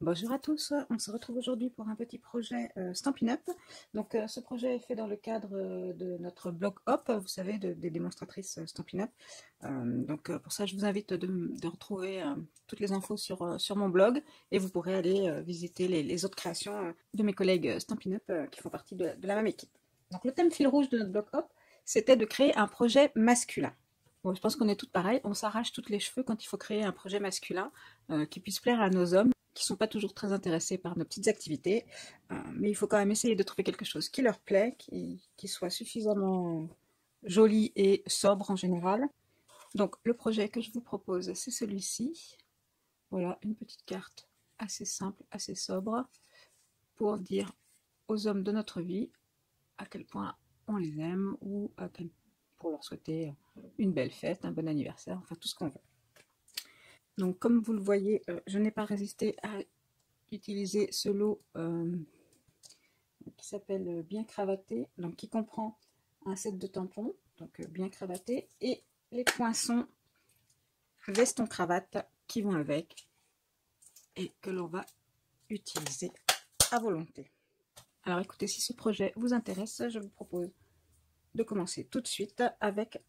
Bonjour à tous, on se retrouve aujourd'hui pour un petit projet Stampin' Up. Donc ce projet est fait dans le cadre de notre blog Hop, vous savez, des démonstratrices Stampin' Up. Pour ça, je vous invite de retrouver toutes les infos sur mon blog et vous pourrez aller visiter les autres créations de mes collègues Stampin' Up qui font partie de la même équipe. Donc le thème fil rouge de notre blog Hop, c'était de créer un projet masculin. Bon, je pense qu'on est toutes pareilles, on s'arrache toutes les cheveux quand il faut créer un projet masculin qui puisse plaire à nos hommes, qui sont pas toujours très intéressés par nos petites activités, mais il faut quand même essayer de trouver quelque chose qui leur plaît, qui soit suffisamment joli et sobre en général. Donc le projet que je vous propose, c'est celui-ci. Voilà, une petite carte assez simple, assez sobre, pour dire aux hommes de notre vie à quel point on les aime, ou pour leur souhaiter une belle fête, un bon anniversaire, enfin tout ce qu'on veut. Donc comme vous le voyez, je n'ai pas résisté à utiliser ce lot qui s'appelle Bien Cravaté, donc qui comprend un set de tampons, donc bien cravaté, et les poinçons veston cravate qui vont avec et que l'on va utiliser à volonté. Alors écoutez, si ce projet vous intéresse, je vous propose de commencer tout de suite avec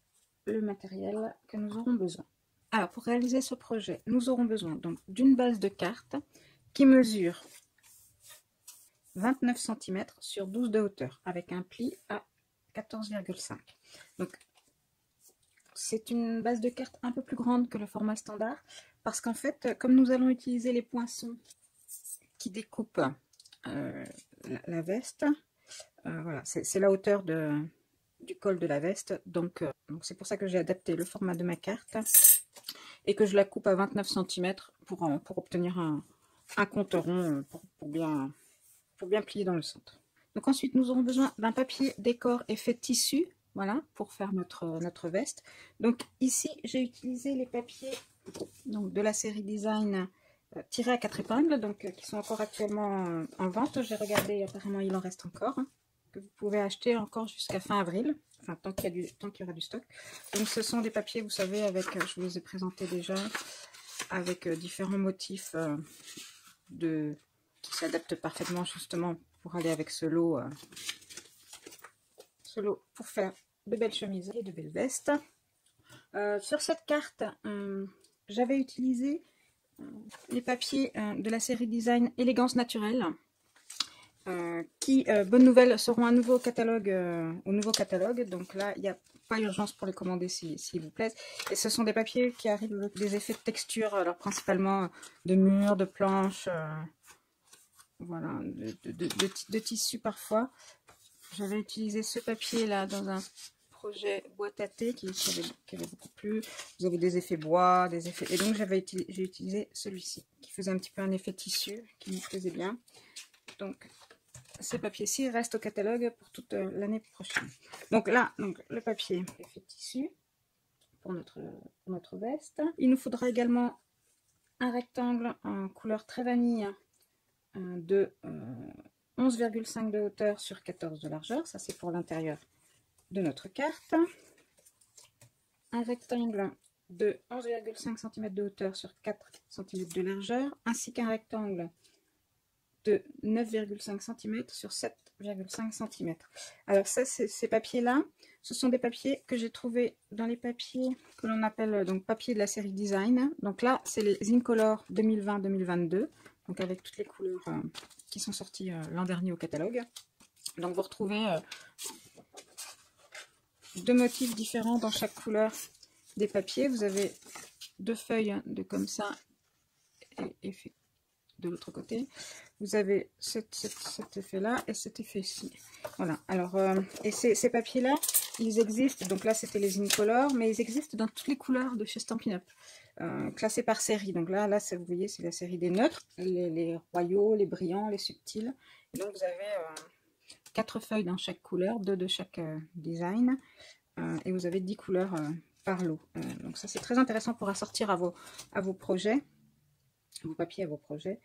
le matériel que nous aurons besoin. Alors pour réaliser ce projet, nous aurons besoin donc d'une base de cartes qui mesure 29 cm sur 12 de hauteur avec un pli à 14,5. Donc c'est une base de cartes un peu plus grande que le format standard parce qu'en fait, comme nous allons utiliser les poinçons qui découpent la veste, voilà, c'est la hauteur du col de la veste, donc c'est pour ça que j'ai adapté le format de ma carte et que je la coupe à 29 cm pour obtenir un compte rond pour bien plier dans le centre. Donc ensuite nous aurons besoin d'un papier décor effet tissu, voilà, pour faire notre veste. Donc ici j'ai utilisé les papiers donc, de la série Design tirés à 4 épingles, donc qui sont encore actuellement en vente. J'ai regardé, apparemment il en reste encore, hein, que vous pouvez acheter encore jusqu'à fin avril, enfin tant qu'il y aura du stock. Donc ce sont des papiers, vous savez, avec, je vous les ai présentés déjà, avec différents motifs qui s'adaptent parfaitement justement pour aller avec ce lot pour faire de belles chemises et de belles vestes. Sur cette carte, j'avais utilisé les papiers de la série Design Élégance Naturelle, qui, bonne nouvelle, seront au nouveau catalogue. Donc là, il n'y a pas urgence pour les commander s'ils vous plaisent. Et ce sont des papiers qui arrivent avec des effets de texture, alors principalement de murs, de planches, voilà, de tissu parfois. J'avais utilisé ce papier là dans un projet boîte à thé qui avait beaucoup plu. Vous avez des effets bois, des effets, et donc j'ai utilisé celui-ci qui faisait un petit peu un effet tissu qui me plaisait bien. Donc ce papier-ci reste au catalogue pour toute l'année prochaine. Donc là, le papier effet tissu pour notre veste. Il nous faudra également un rectangle en couleur très vanille de 11,5 de hauteur sur 14 de largeur. Ça, c'est pour l'intérieur de notre carte. Un rectangle de 11,5 cm de hauteur sur 4 cm de largeur, ainsi qu'un rectangle de 9,5 cm sur 7,5 cm. Alors ça, ces papiers-là, ce sont des papiers que j'ai trouvés dans les papiers que l'on appelle donc papier de la série Design. Donc là, c'est les Incolor 2020-2022, donc avec toutes les couleurs qui sont sorties l'an dernier au catalogue. Donc vous retrouvez deux motifs différents dans chaque couleur des papiers. Vous avez deux feuilles de comme ça et fait de l'autre côté. Vous avez cet effet là et cet effet ci. Voilà. Alors et ces papiers là, ils existent. Donc là c'était les Incolor, mais ils existent dans toutes les couleurs de chez Stampin' Up, classés par série. Donc là vous voyez, c'est la série des neutres, les royaux, les brillants, les subtils. Et donc vous avez 4 feuilles dans chaque couleur, 2 de chaque design, et vous avez 10 couleurs par lot. Donc ça c'est très intéressant pour assortir à vos projets, vos papiers à vos projets.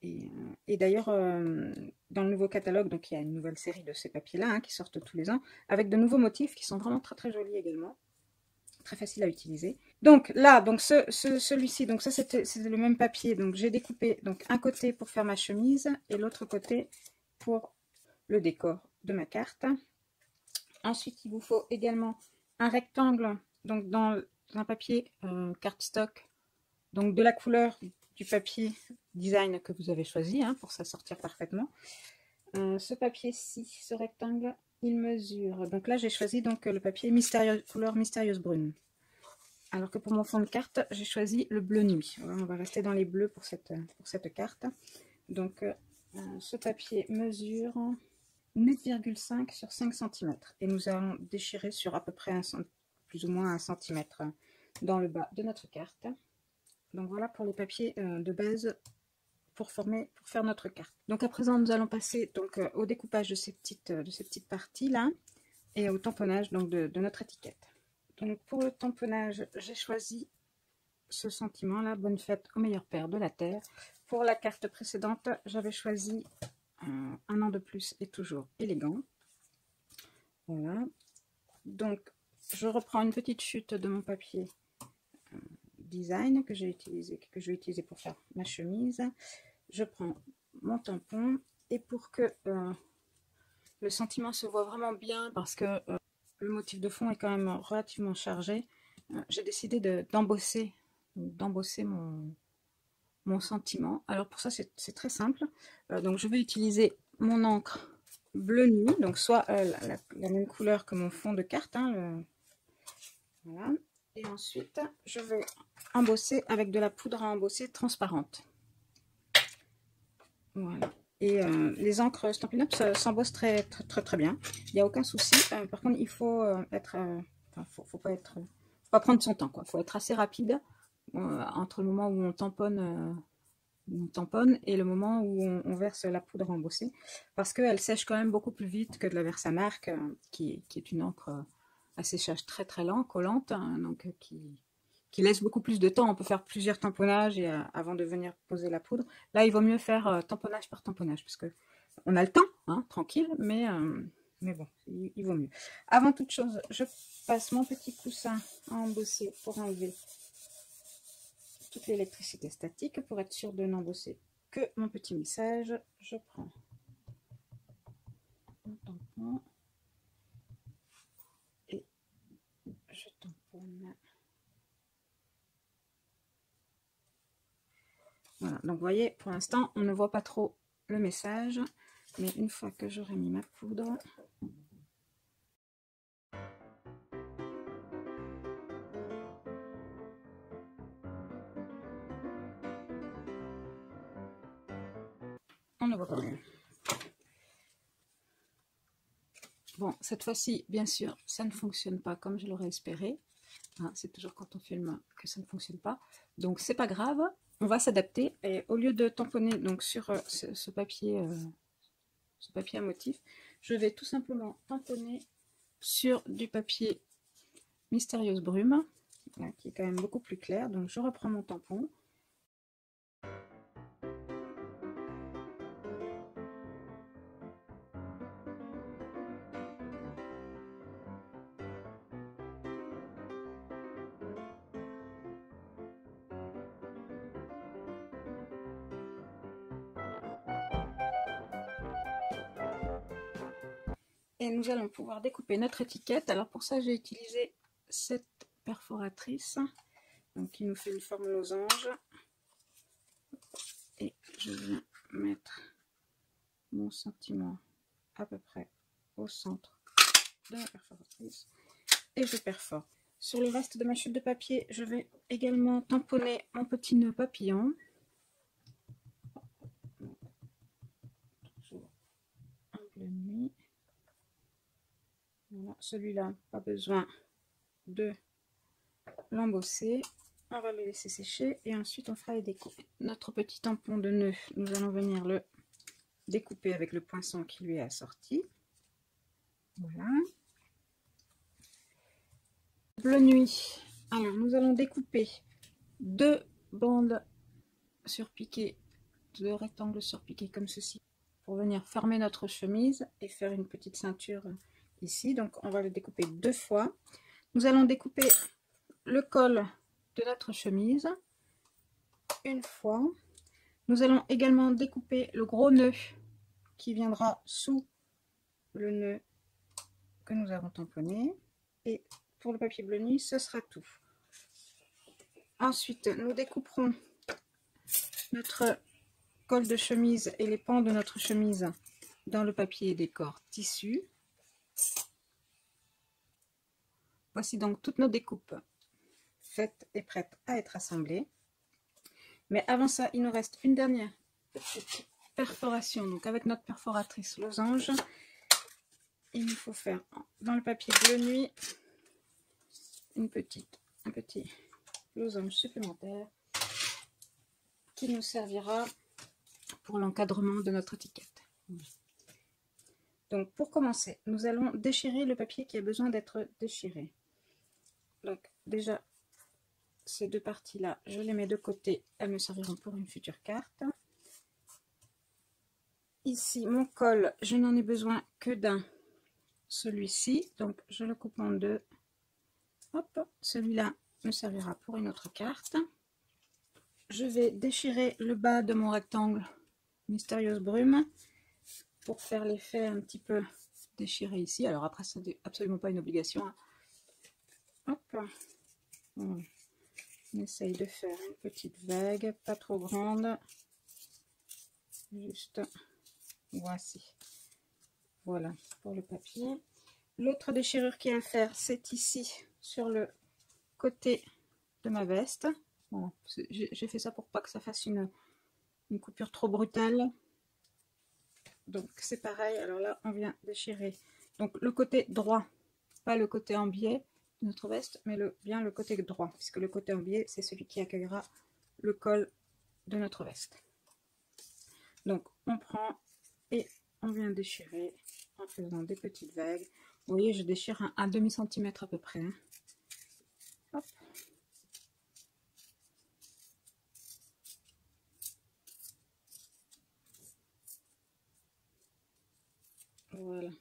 Et d'ailleurs, dans le nouveau catalogue, donc il y a une nouvelle série de ces papiers-là qui sortent tous les ans, avec de nouveaux motifs qui sont vraiment très très jolis également. très facile à utiliser. Donc là, donc celui-ci, donc ça c'était le même papier. Donc j'ai découpé donc un côté pour faire ma chemise et l'autre côté pour le décor de ma carte. Ensuite, il vous faut également un rectangle, donc dans un papier cardstock, donc de la couleur du papier design que vous avez choisi, hein, pour ça sortir parfaitement. Ce papier-ci, ce rectangle, il mesure. Donc là, j'ai choisi donc le papier couleur mystérieuse brune. Alors que pour mon fond de carte, j'ai choisi le bleu nuit. Voilà, on va rester dans les bleus pour cette carte. Donc, ce papier mesure 9,5 sur 5 cm. Et nous allons déchirer sur à peu près plus ou moins 1 cm dans le bas de notre carte. Donc voilà pour les papiers de base pour faire notre carte. Donc à présent, nous allons passer donc au découpage de ces petites parties là et au tamponnage donc de notre étiquette. Donc pour le tamponnage, j'ai choisi ce sentiment là, bonne fête au meilleur père de la terre. Pour la carte précédente, j'avais choisi un an de plus et toujours élégant. Voilà. Donc je reprends une petite chute de mon papier design que je vais utiliser pour faire ma chemise. Je prends mon tampon et pour que le sentiment se voit vraiment bien, parce que le motif de fond est quand même relativement chargé, j'ai décidé d'embosser mon sentiment. Alors pour ça c'est très simple. Donc je vais utiliser mon encre bleu nuit, donc soit la même couleur que mon fond de carte, hein, voilà. Et ensuite je vais embosser avec de la poudre à embosser transparente. Voilà. Et les encres Stampin' Up s'embossent très bien. Il n'y a aucun souci. Par contre, il faut être... faut pas prendre son temps, quoi. Il faut être assez rapide entre le moment où on tamponne et le moment où on verse la poudre embossée. Parce qu'elle sèche quand même beaucoup plus vite que de la Versamark, qui est une encre à séchage très lent, collante, hein, donc qui laisse beaucoup plus de temps. On peut faire plusieurs tamponnages avant de venir poser la poudre. Là, il vaut mieux faire tamponnage par tamponnage, parce que on a le temps, hein, tranquille, mais bon, il vaut mieux. Avant toute chose, je passe mon petit coussin à embosser pour enlever toute l'électricité statique, pour être sûr de n'embosser que mon petit message. Je prends mon tampon et je tamponne. Voilà, donc vous voyez, pour l'instant, on ne voit pas trop le message, mais une fois que j'aurai mis ma poudre, on ne voit pas bien. Bon, cette fois-ci, bien sûr, ça ne fonctionne pas comme je l'aurais espéré. Hein, c'est toujours quand on filme que ça ne fonctionne pas. Donc, c'est pas grave, on va s'adapter. Et au lieu de tamponner donc, sur ce papier à motif, je vais tout simplement tamponner sur du papier Mystérieuse Brume, là, qui est quand même beaucoup plus clair. Donc, je reprends mon tampon. Et nous allons pouvoir découper notre étiquette. Alors pour ça, j'ai utilisé cette perforatrice, donc qui nous fait une forme losange. Et je viens mettre mon sentiment à peu près au centre de la perforatrice. Et je perfore. Sur le reste de ma chute de papier, je vais également tamponner mon petit nœud papillon. Toujours un bleu nuit. Voilà, celui-là, pas besoin de l'embosser. On va le laisser sécher et ensuite on fera les découpes. Notre petit tampon de nœud, nous allons venir le découper avec le poinçon qui lui est assorti. Voilà. Bleu nuit. Alors nous allons découper deux bandes surpiquées, deux rectangles surpiqués comme ceci, pour venir fermer notre chemise et faire une petite ceinture ici. Donc on va le découper deux fois. Nous allons découper le col de notre chemise. Une fois, nous allons également découper le gros nœud qui viendra sous le nœud que nous avons tamponné. Et pour le papier bleu nuit, ce sera tout. Ensuite, nous découperons notre col de chemise et les pans de notre chemise dans le papier décor tissu. Voici donc toutes nos découpes faites et prêtes à être assemblées. Mais avant ça, il nous reste une dernière petite perforation. Donc avec notre perforatrice losange, il nous faut faire dans le papier bleu nuit un petit losange supplémentaire qui nous servira pour l'encadrement de notre étiquette. Donc pour commencer, nous allons déchirer le papier qui a besoin d'être déchiré. Donc déjà, ces deux parties-là, je les mets de côté, elles me serviront pour une future carte. Ici, mon col, je n'en ai besoin que d'un, celui-ci, donc je le coupe en deux. Hop, celui-là me servira pour une autre carte. Je vais déchirer le bas de mon rectangle Mystérieuse Brume pour faire l'effet un petit peu déchiré ici. Alors après, ça n'est absolument pas une obligation. Hop, on essaye de faire une petite vague, pas trop grande. Juste, voici. Voilà pour le papier. L'autre déchirure qu'il y a à faire, c'est ici, sur le côté de ma veste. Bon, j'ai fait ça pour pas que ça fasse une coupure trop brutale. Donc c'est pareil, alors là on vient déchirer donc le côté droit, pas le côté en biais de notre veste, mais bien le côté droit, puisque le côté en biais c'est celui qui accueillera le col de notre veste. Donc on prend et on vient déchirer en faisant des petites vagues. Vous voyez, je déchire un demi-centimètre à peu près. Hop. Voilà.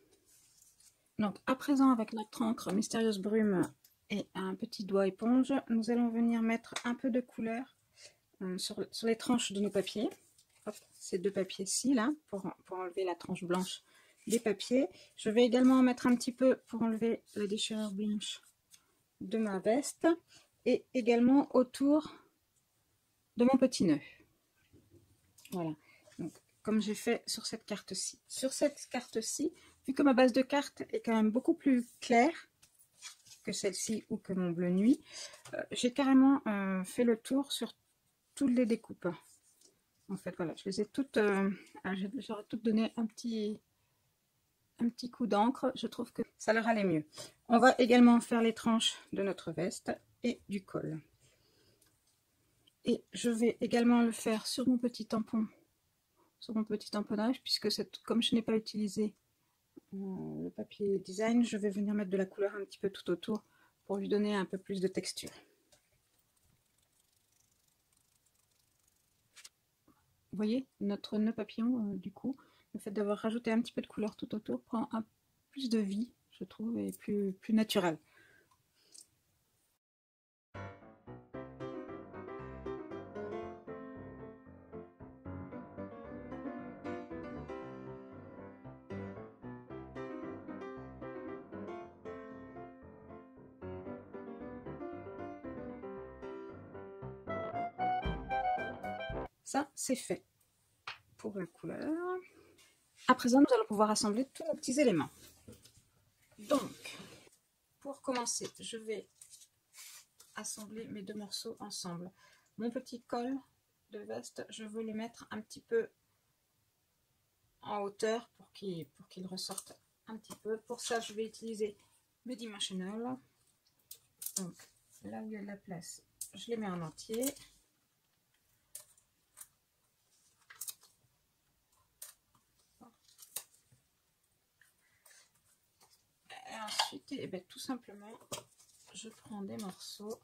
Donc à présent, avec notre encre Mystérieuse Brume et un petit doigt éponge, nous allons venir mettre un peu de couleur sur les tranches de nos papiers. Hop, ces deux papiers-ci là, pour enlever la tranche blanche des papiers. Je vais également en mettre un petit peu pour enlever la déchirure blanche de ma veste et également autour de mon petit nœud. Voilà, donc comme j'ai fait sur cette carte-ci. Sur cette carte-ci, vu que ma base de carte est quand même beaucoup plus claire que celle-ci ou que mon bleu nuit, j'ai carrément fait le tour sur toutes les découpes. En fait, voilà, je les ai toutes, j'aurais toutes donné un petit coup d'encre. Je trouve que ça leur allait mieux. On va également faire les tranches de notre veste et du col. Et je vais également le faire sur mon petit tampon, sur mon petit tamponnage, puisque comme je n'ai pas utilisé le papier design, je vais venir mettre de la couleur un petit peu tout autour pour lui donner un peu plus de texture. Vous voyez, notre nœud papillon, du coup, le fait d'avoir rajouté un petit peu de couleur tout autour prend un plus de vie, je trouve, et plus naturel. Ça, c'est fait pour la couleur. À présent, nous allons pouvoir assembler tous nos petits éléments. Donc, pour commencer, je vais assembler mes deux morceaux ensemble. Mon petit col de veste, je veux le mettre un petit peu en hauteur pour qu'il ressorte un petit peu. Pour ça, je vais utiliser mes dimensional. Donc, là où il y a de la place, je les mets en entier. Et ensuite, eh bien, tout simplement, je prends des morceaux.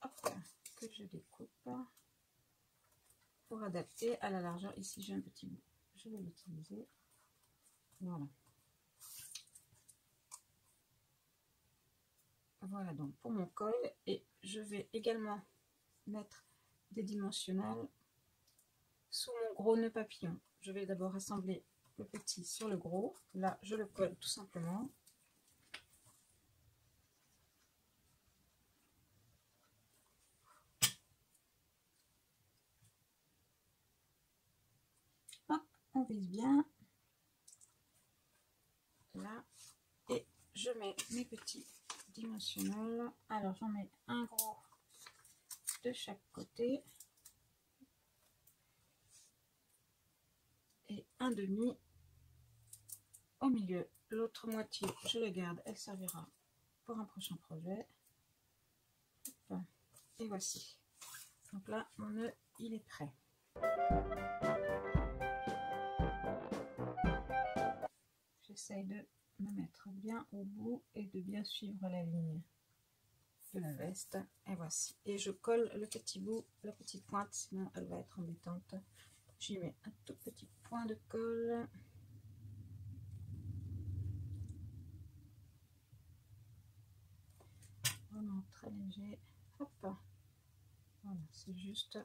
Hop, que je découpe pour adapter à la largeur. Ici, j'ai un petit bout. Je vais l'utiliser. Voilà. Voilà donc pour mon col, et je vais également mettre des dimensionnels sous mon gros nœud papillon. Je vais d'abord assembler le petit sur le gros. Là, je le colle tout simplement. Hop, on vise bien. Là, et je mets mes petits dimensionnels. Alors, j'en mets un gros de chaque côté et un demi au milieu. L'autre moitié, je la garde, elle servira pour un prochain projet. Hop. Et voici. Donc là, mon nœud, il est prêt. J'essaye de me mettre bien au bout et de bien suivre la ligne de la veste. Et voici. Et je colle le petit bout, la petite pointe, sinon elle va être embêtante. J'y mets un tout petit point de colle. Vraiment très léger. Hop. Voilà, c'est juste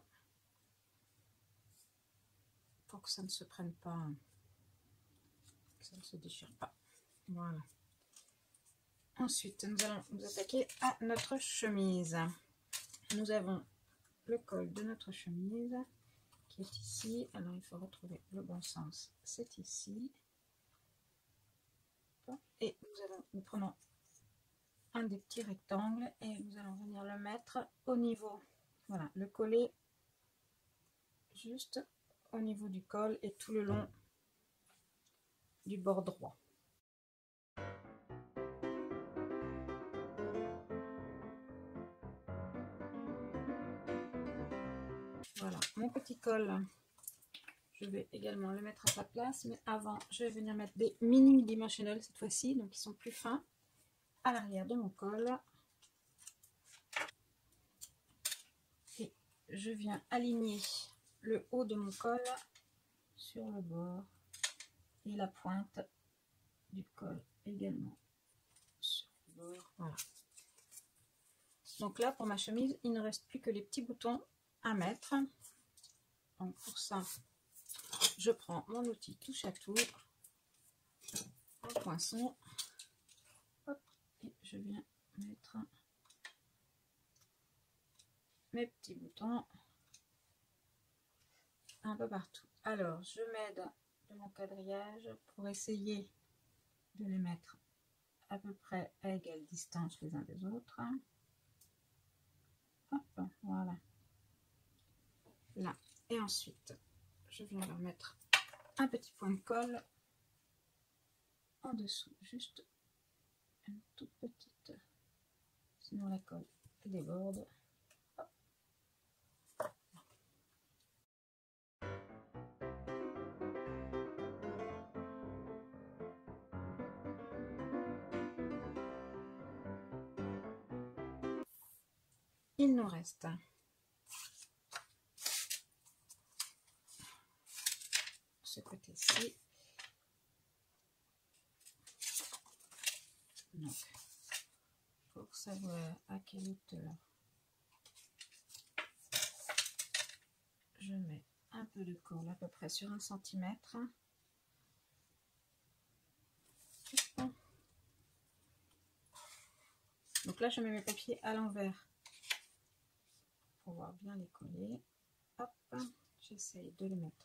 pour que ça ne se prenne pas, que ça ne se déchire pas. Voilà. Ensuite, nous allons nous attaquer à notre chemise. Nous avons le col de notre chemise qui est ici. Alors, il faut retrouver le bon sens. C'est ici. Et nous prenons un des petits rectangles et nous allons venir le mettre au niveau. Voilà, le coller juste au niveau du col et tout le long du bord droit. Voilà, mon petit col, je vais également le mettre à sa place, mais avant, je vais venir mettre des mini dimensionnels cette fois-ci, donc ils sont plus fins, à l'arrière de mon col. Et je viens aligner le haut de mon col sur le bord et la pointe du col également sur le bord. Voilà. Donc là, pour ma chemise, il ne reste plus que les petits boutons à mettre. Donc pour ça, je prends mon outil touche à tout, un poinçon, hop, et je viens mettre mes petits boutons un peu partout. Alors, je m'aide de mon quadrillage pour essayer de les mettre à peu près à égale distance les uns des autres. Hop, voilà. Là. Et ensuite, je viens leur mettre un petit point de colle en dessous, juste une toute petite, sinon la colle déborde. Hop. Il nous reste ce côté-ci. Donc, pour savoir à quelle hauteur je mets un peu de colle, à peu près sur 1 centimètre. Donc là, je mets mes papiers à l'envers pour pouvoir bien les coller. Hop, j'essaye de les mettre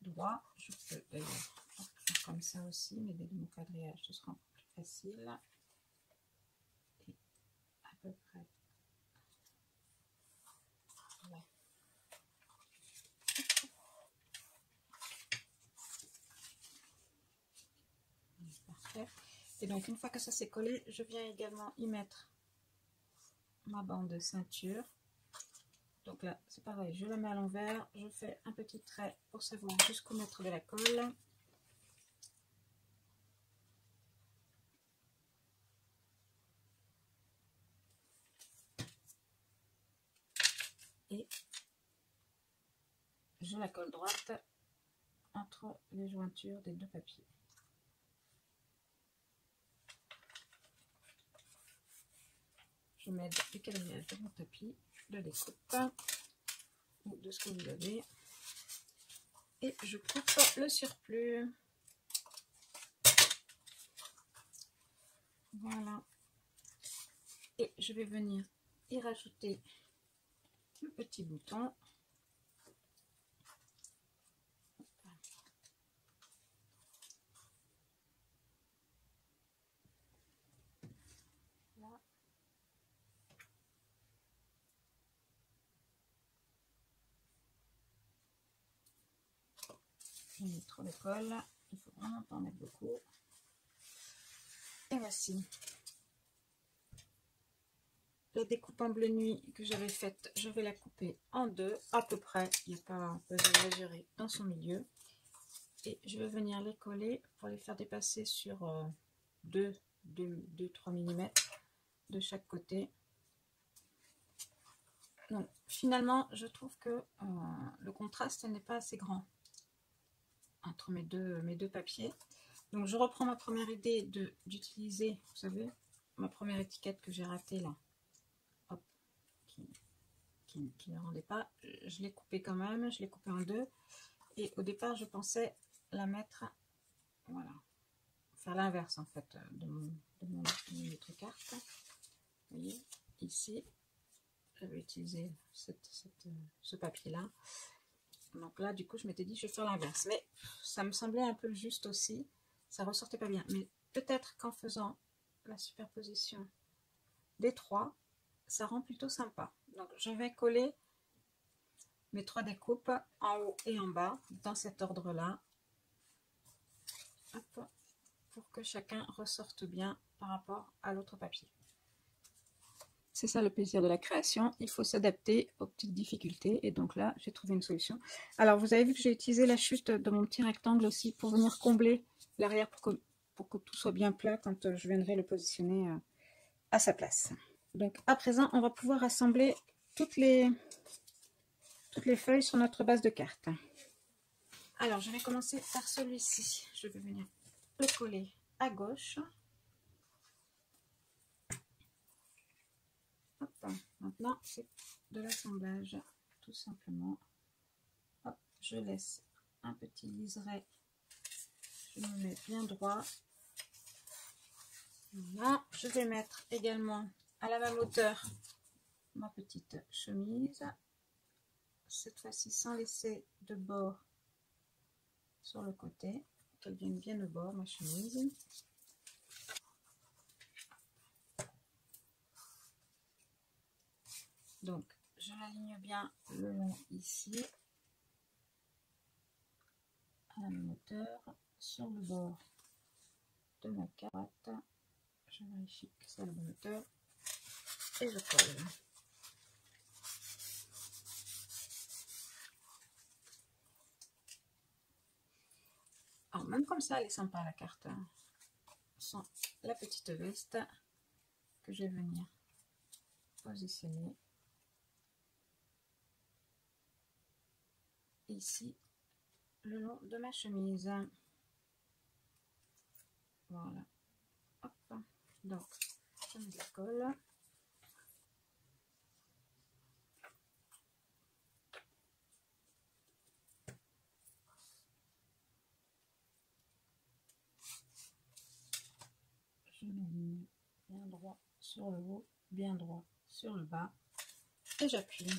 droit. Je peux d'ailleurs faire comme ça aussi, mais dès mon quadrillage, ce sera un peu plus facile. Et à peu près. Ouais. Parfait. Et donc une fois que ça s'est collé, je viens également y mettre ma bande de ceinture. Donc là, c'est pareil, je la mets à l'envers, je fais un petit trait pour savoir jusqu'où mettre de la colle. Et je la colle droite entre les jointures des deux papiers. je mets du quadrillage de mon tapis de découpe ou de ce que vous avez et je coupe le surplus. Voilà, et je vais venir y rajouter le petit bouton. Là. J'ai mis trop de colle, il faut vraiment pas en mettre beaucoup. Et voici la découpe en bleu nuit que j'avais faite. Je vais la couper en deux à peu près, il n'y a pas besoin de gérer dans son milieu. Et je vais venir les coller pour les faire dépasser sur 2-3 mm de chaque côté. Donc finalement je trouve que le contraste n'est pas assez grand entre mes deux papiers. Donc je reprends ma première idée d'utiliser, vous savez, ma première étiquette que j'ai ratée là, hop, qui ne rendait pas. Je l'ai coupée quand même, je l'ai coupée en deux. Et au départ je pensais la mettre, voilà, faire l'inverse en fait de mon autre carte. Vous voyez, ici j'avais utilisé ce papier là. Donc là, du coup, je m'étais dit, je vais faire l'inverse. Mais ça me semblait un peu juste aussi. Ça ressortait pas bien. Mais peut-être qu'en faisant la superposition des trois, ça rend plutôt sympa. Donc, je vais coller mes trois découpes en haut et en bas, dans cet ordre-là. Pour que chacun ressorte bien par rapport à l'autre papier. C'est ça le plaisir de la création, il faut s'adapter aux petites difficultés et donc là j'ai trouvé une solution. Alors vous avez vu que j'ai utilisé la chute de mon petit rectangle aussi pour venir combler l'arrière pour que tout soit bien plat quand je viendrai le positionner à sa place. Donc à présent on va pouvoir assembler toutes les feuilles sur notre base de cartes. Alors je vais commencer par celui-ci, je vais venir le coller à gauche. Hop, maintenant c'est de l'assemblage tout simplement. Hop, je laisse un petit liseré, je me mets bien droit. Voilà, je vais mettre également à la même hauteur ma petite chemise, cette fois-ci sans laisser de bord sur le côté, qu'elle vienne bien au bord ma chemise. Donc, je l'aligne bien le long ici, à la même hauteur, sur le bord de ma carte. Je vérifie que c'est à la bonne hauteur et je colle. Alors, même comme ça, elle est sympa la carte, hein, sans la petite veste que je vais venir positionner ici le long de ma chemise. Voilà. Hop. Donc je mets de la colle. Je m'aligne bien droit sur le haut, bien droit sur le bas et j'appuie.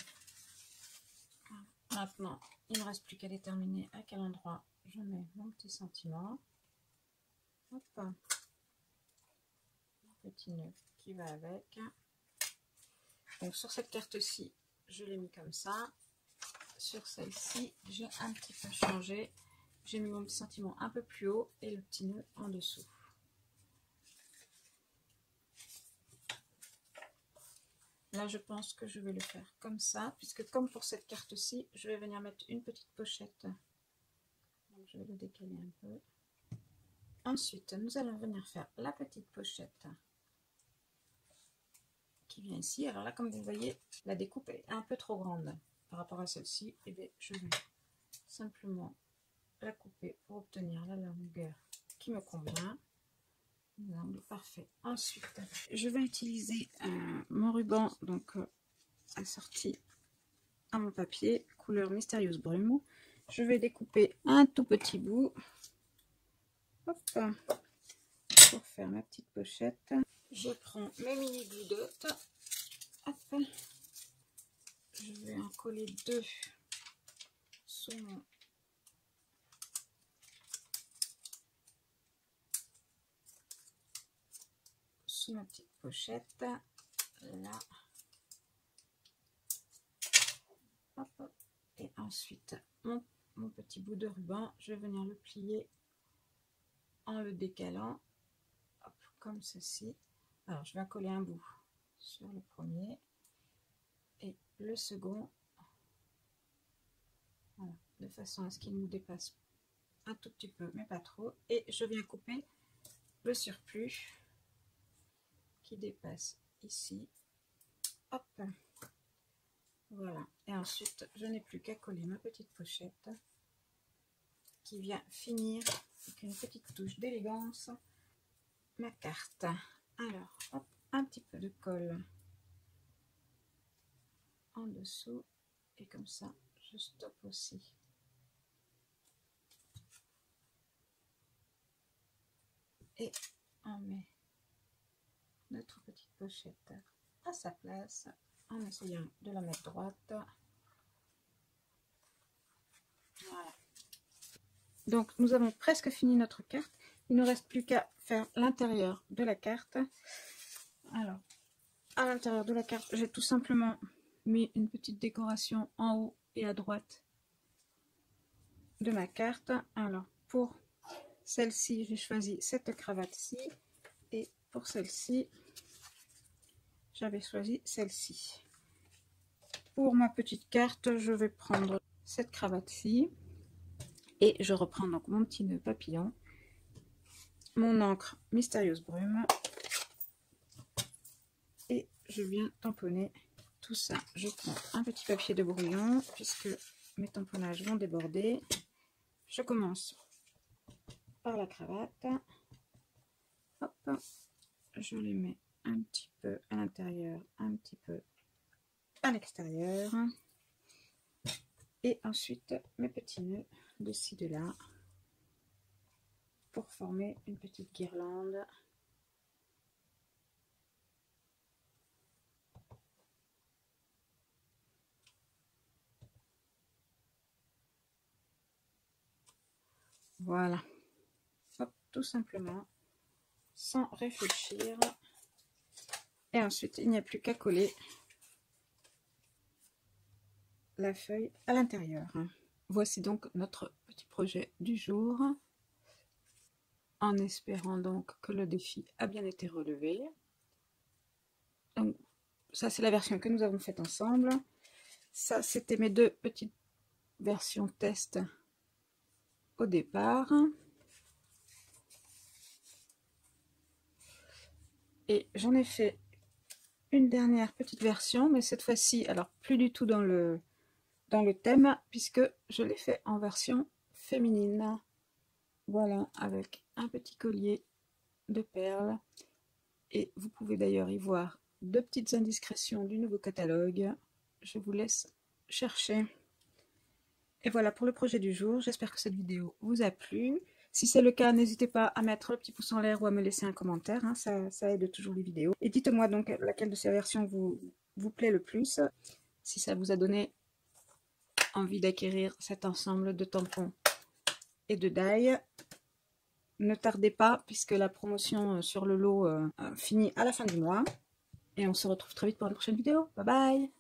Maintenant il ne me reste plus qu'à déterminer à quel endroit je mets mon petit sentiment. Hop. Petit nœud qui va avec. Donc sur cette carte-ci, je l'ai mis comme ça. Sur celle-ci, j'ai un petit peu changé. J'ai mis mon petit sentiment un peu plus haut et le petit nœud en dessous. Là, je pense que je vais le faire comme ça, puisque comme pour cette carte-ci, je vais venir mettre une petite pochette. Donc, je vais le décaler un peu. Ensuite, nous allons venir faire la petite pochette qui vient ici. Alors là, comme vous voyez, la découpe est un peu trop grande par rapport à celle-ci. Et bien, je vais simplement la couper pour obtenir la longueur qui me convient. l'angle parfait. Ensuite, je vais utiliser mon ruban donc assorti à mon papier couleur mystérieuse brume. Je vais découper un tout petit bout. Hop, pour faire ma petite pochette. Je prends mes mini glue dot. Hop, je vais en coller 2 sur ma petite pochette. Là. Hop. Et ensuite, mon petit bout de ruban, je vais venir le plier en le décalant. Hop, comme ceci. Alors, je vais coller un bout sur le premier et le second. Voilà, de façon à ce qu'il nous dépasse un tout petit peu, mais pas trop. Et je viens couper le surplus qui dépasse ici. Hop. Voilà. Et ensuite, je n'ai plus qu'à coller ma petite pochette qui vient finir avec une petite touche d'élégance ma carte. Alors, hop, un petit peu de colle en dessous et comme ça, je stoppe aussi. Et on met notre petite pochette à sa place en essayant de la mettre droite. Voilà. Donc nous avons presque fini notre carte. Il ne nous reste plus qu'à faire l'intérieur de la carte. Alors, à l'intérieur de la carte, j'ai tout simplement mis une petite décoration en haut et à droite de ma carte. Alors, pour celle-ci, j'ai choisi cette cravate-ci. Et pour celle-ci, j'avais choisi celle-ci. Pour ma petite carte, je vais prendre cette cravate-ci. Et je reprends donc mon petit nœud papillon, mon encre mystérieuse brume. Et je viens tamponner tout ça. Je prends un petit papier de brouillon, puisque mes tamponnages vont déborder. Je commence par la cravate. Hop, je les mets un petit peu à l'intérieur, un petit peu à l'extérieur. Et ensuite, mes petits nœuds de ci, de là, pour former une petite guirlande. Voilà. Hop, tout simplement, sans réfléchir. Et ensuite, il n'y a plus qu'à coller la feuille à l'intérieur. Voici donc notre petit projet du jour, en espérant donc que le défi a bien été relevé. Donc, ça c'est la version que nous avons faite ensemble. Ça c'était mes 2 petites versions test au départ. Et j'en ai fait une dernière petite version, mais cette fois-ci, alors plus du tout dans le thème, puisque je l'ai fait en version féminine. Voilà, avec un petit collier de perles. Et vous pouvez d'ailleurs y voir 2 petites indiscrétions du nouveau catalogue. Je vous laisse chercher. Et voilà pour le projet du jour. J'espère que cette vidéo vous a plu. Si c'est le cas, n'hésitez pas à mettre le petit pouce en l'air ou à me laisser un commentaire. Hein, ça aide toujours les vidéos. Et dites-moi donc laquelle de ces versions vous plaît le plus. Si ça vous a donné envie d'acquérir cet ensemble de tampons et de die. Ne tardez pas puisque la promotion sur le lot finit à la fin du mois. Et on se retrouve très vite pour une prochaine vidéo. Bye bye!